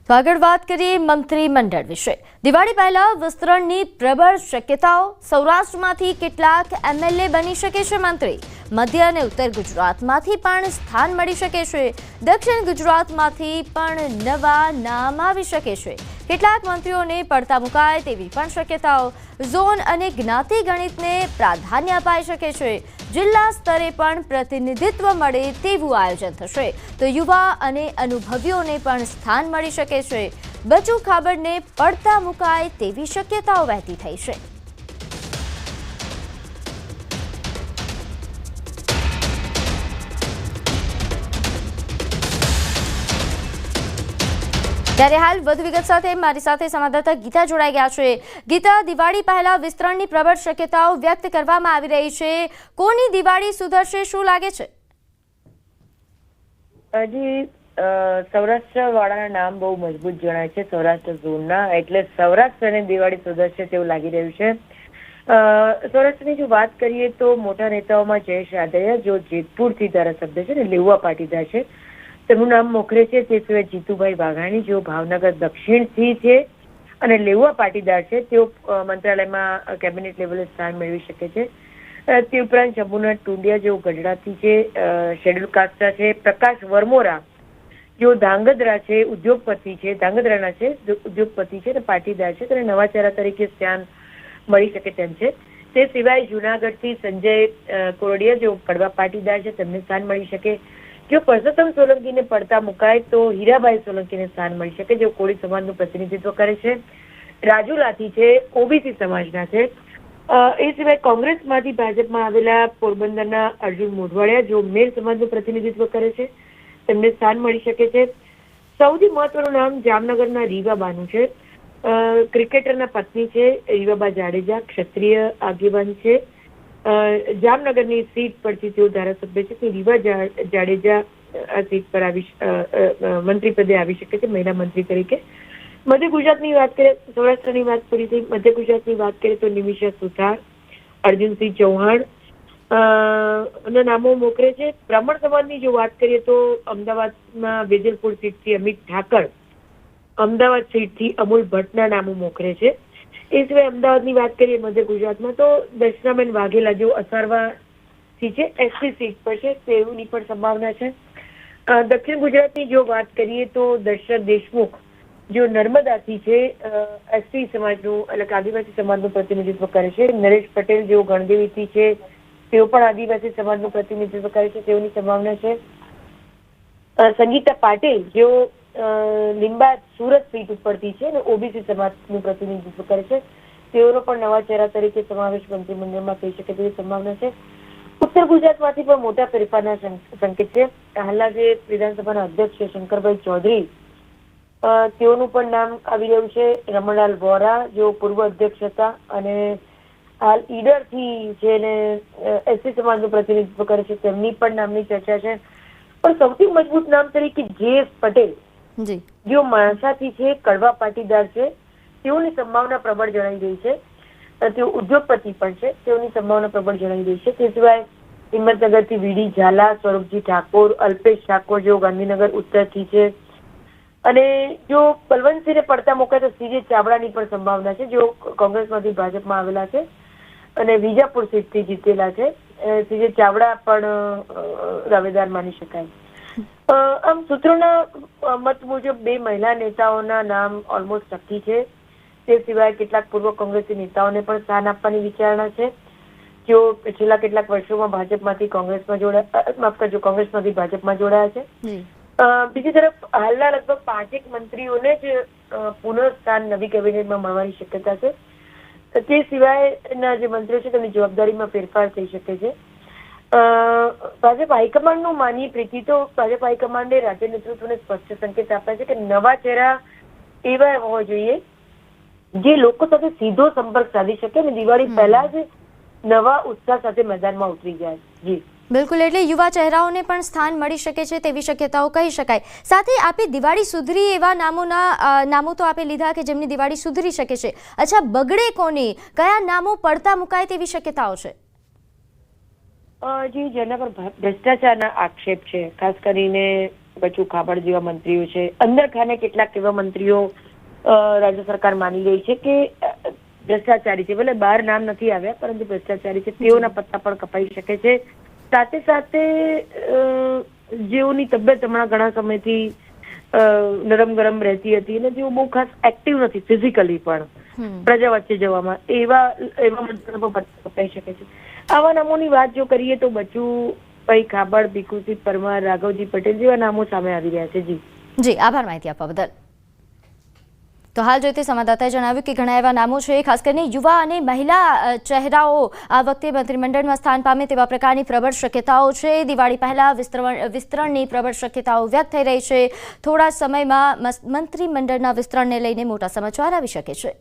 તો આગળ વાત કરીએ મંત્રીમંડળ વિશે। દિવાળી પહેલા વિસ્તરણની પ્રબળ શક્યતાઓ। સૌરાષ્ટ્રમાંથી કેટલાક એમએલએ બની શકે છે મંત્રી। મધ્ય અને ઉત્તર ગુજરાતમાંથી પણ સ્થાન મળી શકે છે। દક્ષિણ ગુજરાતમાંથી પણ નવા નામ આવી શકે છે। કેટલાક મંત્રીઓને પડતા મુકાય તેવી પણ શક્યતાઓ। ઝોન અને જ્ઞાતિ ગણિતને પ્રાધાન્ય અપાઈ શકે છે। જિલ્લા સ્તરે પણ પ્રતિનિધિત્વ મળે તેવું આયોજન થશે। તો યુવા અને અનુભવીઓને પણ સ્થાન મળી શકે છે। બચુ ખાબડને પડતા મુકાય તેવી શક્યતાઓ વહેતી થઈ છે। ત્યારે હાલ વધુ વિગત સાથે મારી સાથે સંવાદદાતા ગીતા જોડાઈ ગયા છે। ગીતા, દિવાળી પહેલા વિસ્તરણની પ્રબળ શક્યતાઓ વ્યક્ત કરવામાં આવી રહી છે। કોની દિવાળી સુધરશે, શું લાગે છે? હજી સૌરાષ્ટ્ર વાળાના નામ બહુ મજબૂત જણાય છે સૌરાષ્ટ્ર ઝોનના, એટલે સૌરાષ્ટ્રની દિવાળી સુધરશે તેવું લાગી રહ્યું છે। સૌરાષ્ટ્રની જો વાત કરીએ તો મોટા નેતાઓમાં જયેશ રાદડિયા, જો જેતપુરથી ધારાસભ્ય છે ને, લેઉવા પાટીદાર છે, તેમનું નામ મોખરે છે। તે સિવાય જીતુભાઈ વાઘાણી, જેઓ ભાવનગર દક્ષિણથી છે અને લેઉવા પાટીદાર છે, તેઓ મંત્રાલયમાં કેબિનેટ લેવલે સ્થાન મેળવી શકે છે। તે ઉપરાંત જંબુનાથ ટુંડિયા, જેઓ ગઢડાથી છે, શેડ્યુલ કાસ્ટના છે। પ્રકાશ વરમોરા, જેઓ ધાંગધ્રા છે, ઉદ્યોગપતિ છે, ધાંગધ્રાના છે, ઉદ્યોગપતિ છે અને પાટીદાર છે, તેને નવા ચહેરા તરીકે સ્થાન મળી શકે તેમ છે। તે સિવાય જુનાગઢથી સંજય કોરડિયા, જેઓ કડવા પાટીદાર છે, તેમને સ્થાન મળી શકે। જો પરસોત્તમ સોલંકીને પડતા મુકાય તો હીરાબાઈ સોલંકીને સ્થાન મળી શકે, જેઓ કોળી સમાજનું પ્રતિનિધિત્વ કરે છે। રાજુલાથી છે, ઓબીસી સમાજના છે। એ સિવાય કોંગ્રેસમાંથી ભાજપમાં આવેલા પોરબંદરના અર્જુન મોઢવાડિયા, જેઓ મેર સમાજનું પ્રતિનિધિત્વ કરે છે, તેમને સ્થાન મળી શકે છે। સૌથી મહત્વનું નામ જામનગરના રીવાબાનું છે। ક્રિકેટરના પત્ની છે રીવાબા જાડેજા, ક્ષત્રિય આગેવાન છે। જામનગરની સીટ પરથી તેઓ ધારાસભ્ય છે। રીવા જાડેજા આ સીટ પર મંત્રી પદે આવી શકે છે, મહિલા મંત્રી તરીકે। મધ્ય ગુજરાતની વાત કરીએ, સૌરાષ્ટ્રની વાત પૂરી થઈ। મધ્ય ગુજરાતની વાત કરીએ તો નિમિષા સુથાર, અર્જુનસિંહ ચૌહાણ ના નામો મોખરે છે। બ્રાહ્મણ સમાજની જો વાત કરીએ તો અમદાવાદમાં વેજલપુર સીટથી અમિત ઠાકર, અમદાવાદ સીટથી અમૂલ ભટ્ટના નામો મોખરે છે। એ સિવાય અમદાવાદની વાત કરીએ મધ્ય ગુજરાતમાં તો દર્શનાબેન વાઘેલા, જેઓ અસારવાથી છે, એસસી સીટ પર છે, તેઓની પણ સંભાવના છે। દક્ષિણ ગુજરાતની જો વાત કરીએ તો દર્શન દેશમુખ, જેઓ નર્મદાથી છે, એસટી સમાજનું એટલે કે આદિવાસી સમાજનું પ્રતિનિધિત્વ કરે છે। નરેશ પટેલ, જેઓ ગણદેવીથી છે, તેઓ પણ આદિવાસી સમાજનું પ્રતિનિધિત્વ કરે છે, તેઓની સંભાવના છે। સંગીતા પાટીલ, જેઓ લીંબા સુરત સીટ ઉપરથી છે અને ઓબીસી સમાજનું પ્રતિનિધિત્વ કરે છે, તેઓનો પણ નવા ચહેરા તરીકે સમાવેશ મંત્રીમંડળમાં થઈ શકે તેવી સંભાવના છે। ઉત્તર ગુજરાતમાંથી પણ મોટા ફેરફારના સંકેત છે। હાલના જે વિધાનસભાના અધ્યક્ષ છે શંકરભાઈ ચૌધરી, તેઓનું પણ નામ આવી રહ્યું છે। રમણલાલ વોરા, જેઓ પૂર્વ અધ્યક્ષ હતા અને હાલ ઈડરથી છે ને એસસી સમાજનું પ્રતિનિધિત્વ કરે છે, તેમની પણ નામની ચર્ચા છે। પણ સૌથી મજબૂત નામ તરીકે જેએસ પટેલ, જેઓ માણસાથી છે, કડવા પાટીદાર છે, તેઓની સંભાવના પ્રબળ જણાઈ રહી છે। તેઓ ઉદ્યોગપતિ પણ છે, તેઓની સંભાવના પ્રબળ જણાઈ રહી છે। તે સિવાય હિંમતનગરથી વીડી ઝાલા, સ્વરૂપજી ઠાકોર, અલ્પેશ ઠાકોર, જેઓ ગાંધીનગર ઉત્તરથી છે, અને જો બલવંતસિંહને પડતા મુકાય તો સીજે ચાવડાની પણ સંભાવના છે, જેઓ કોંગ્રેસમાંથી ભાજપમાં આવેલા છે અને વિજાપુર સીટથી જીતેલા છે। સીજે ચાવડા પણ દાવેદાર માની શકાય। આમ સૂત્રોના મત મુજબ બે મહિલા નેતાઓના નામ ઓલમોસ્ટ નક્કી છે। તે સિવાય કેટલાક પૂર્વ કોંગ્રેસી નેતાઓને પણ સ્થાન આપવાની વિચારણા છે, જેઓ છેલ્લા કેટલાક વર્ષોમાં ભાજપમાંથી કોંગ્રેસમાં કોંગ્રેસમાંથી ભાજપમાં જોડાયા છે। બીજી તરફ હાલના લગભગ 5 મંત્રીઓને જ પુનઃસ્થાન નવી કેબિનેટમાં મળવાની શક્યતા છે। તે સિવાયના જે મંત્રીઓ છે તેમની જવાબદારીમાં ફેરફાર થઈ શકે છે। ભાજપ હાઈકમાન્ડનું માનીએ પ્રીતિ તો ભાજપ હાઈકમાન્ડે રાજ્ય નેતૃત્વને સ્પષ્ટ સંકેત આપ્યા છે કે નવા ચહેરા એવા હોવા જોઈએ જે લોકો સાથે સીધો સંપર્ક સાધી શકે અને દિવાળી પહેલા જ નવા ઉત્સાહ સાથે મેદાનમાં ઉતરી જાય। જી બિલકુલ, એટલે યુવા ચહેરાઓને પણ સ્થાન મળી શકે છે તેવી શક્યતાઓ કહી શકાય। સાથે આપે દિવાળી સુધરી એવા નામો તો આપે લીધા કે જેમની દિવાળી સુધરી શકે છે। અચ્છા, બગડે કોની, કયા નામો પડતા મુકાય તેવી શક્યતાઓ છે? જી, જેના પર ભ્રષ્ટાચારના આક્ષેપ છે, ખાસ કરીને બચુ ખાબડ જેવા મંત્રીઓ છે, અંદર ખાને કેટલાક એવા મંત્રીઓ રાજ્ય સરકાર માની રહી છે કે ભ્રષ્ટાચારી છે, ભલે બહાર નામ નથી આવ્યા પરંતુ ભ્રષ્ટાચારી છે, તેઓના પત્તા પણ કપાઈ શકે છે. સાથે સાથે જેઓની તબિયત હમણાં ઘણા સમયથી નરમ ગરમ રહેતી હતી અને જેઓ બહુ ખાસ એક્ટિવ નથી ફિઝિકલી પણ પ્રજા વચ્ચે જવામાં, એવા મંત્રીઓ પણ પત્તા કપાઈ શકે છે. આવા નામોની વાત જો કરીએ તો બચુભાઈ ખાબડ, ભીખુસિંહ પરમાર, રાઘવજી પટેલ જેવા નામો સામે આવી રહ્યા છે. જી આભાર માહિતી આપવા બદલ. તો હાલ જોઈતી સંવાદદાતાએ જણાવ્યું કે ઘણા એવા નામો છે, ખાસ કરીને યુવા અને મહિલા ચહેરાઓ આ વખતે મંત્રીમંડળમાં સ્થાન પામે તેવા પ્રકારની પ્રબળ શક્યતાઓ છે. દિવાળી પહેલા વિસ્તરણની પ્રબળ શક્યતાઓ વ્યક્ત થઈ રહી છે. થોડા સમયમાં મંત્રીમંડળના વિસ્તરણને લઈને મોટા સમાચાર આવી શકે છે.